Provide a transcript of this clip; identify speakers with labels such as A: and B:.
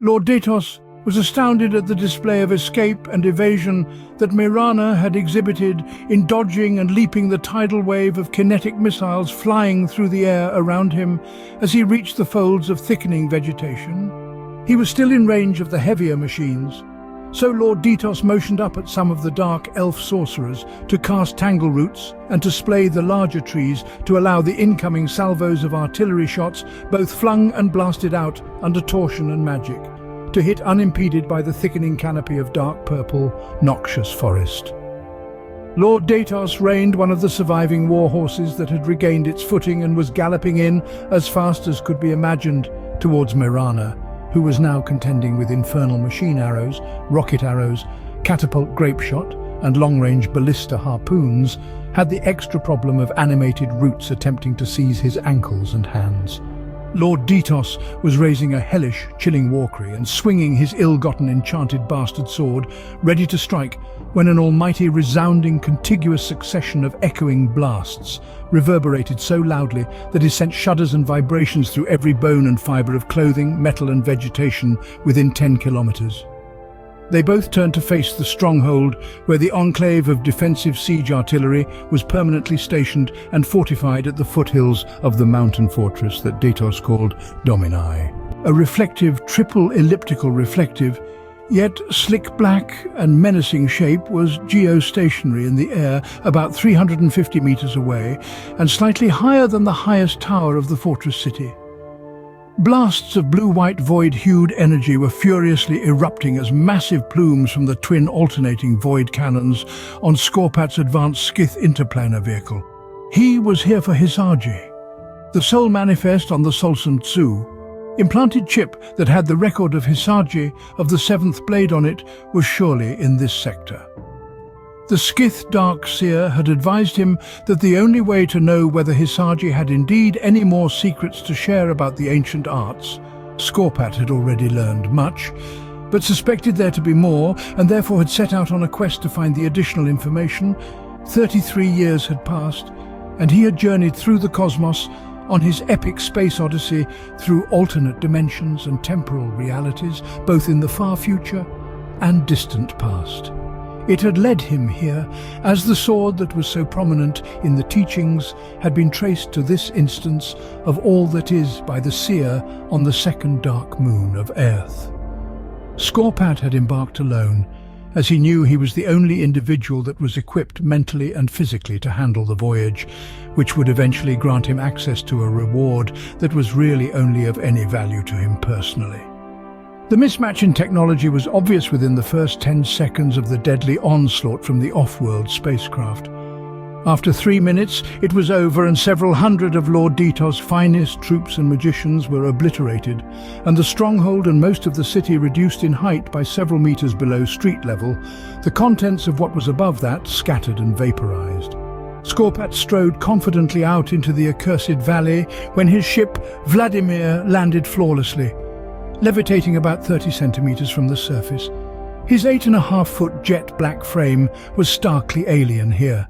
A: Lord Detos was astounded at the display of escape and evasion that Mirana had exhibited in dodging and leaping the tidal wave of kinetic missiles flying through the air around him as he reached the folds of thickening vegetation. He was still in range of the heavier machines, so Lord Detos motioned up at some of the dark elf sorcerers to cast tangle roots and to splay the larger trees to allow the incoming salvos of artillery shots, both flung and blasted out under torsion and magic, to hit unimpeded by the thickening canopy of dark purple, noxious forest. Lord Detos reined one of the surviving war horses that had regained its footing and was galloping in as fast as could be imagined towards Mirana, who was now contending with infernal machine arrows, rocket arrows, catapult grapeshot, and long-range ballista harpoons, had the extra problem of animated roots attempting to seize his ankles and hands. Lord Detos was raising a hellish, chilling walkery and swinging his ill-gotten enchanted bastard sword, ready to strike, when an almighty resounding contiguous succession of echoing blasts reverberated so loudly that it sent shudders and vibrations through every bone and fibre of clothing, metal and vegetation within 10 kilometers. They both turned to face the stronghold where the enclave of defensive siege artillery was permanently stationed and fortified at the foothills of the mountain fortress that Detos called Domini. A reflective, triple elliptical reflective, yet slick black and menacing shape was geostationary in the air about 350 meters away and slightly higher than the highest tower of the fortress city. Blasts of blue-white void-hued energy were furiously erupting as massive plumes from the twin alternating void cannons on Skorpa's advanced Skith interplanar vehicle. He was here for Hisarji. The soul manifest on the Solson Tzu, implanted chip that had the record of Hisarji of the seventh blade on it, was surely in this sector. The Skith Dark Seer had advised him that the only way to know whether Hisarji had indeed any more secrets to share about the ancient arts. Skorpa had already learned much, but suspected there to be more, and therefore had set out on a quest to find the additional information. 33 years had passed, and he had journeyed through the cosmos on his epic space odyssey through alternate dimensions and temporal realities, both in the far future and distant past. It had led him here, as the sword that was so prominent in the teachings had been traced to this instance of all that is by the seer on the second dark moon of Earth. Skorpa had embarked alone, as he knew he was the only individual that was equipped mentally and physically to handle the voyage, which would eventually grant him access to a reward that was really only of any value to him personally. The mismatch in technology was obvious within the first 10 seconds of the deadly onslaught from the off-world spacecraft. After 3 minutes, it was over and several hundred of Lord Detos' finest troops and magicians were obliterated, and the stronghold and most of the city reduced in height by several meters below street level, the contents of what was above that scattered and vaporized. Skorpa strode confidently out into the accursed valley when his ship, Vladimir, landed flawlessly, levitating about 30 centimeters from the surface. His 8.5-foot jet black frame was starkly alien here,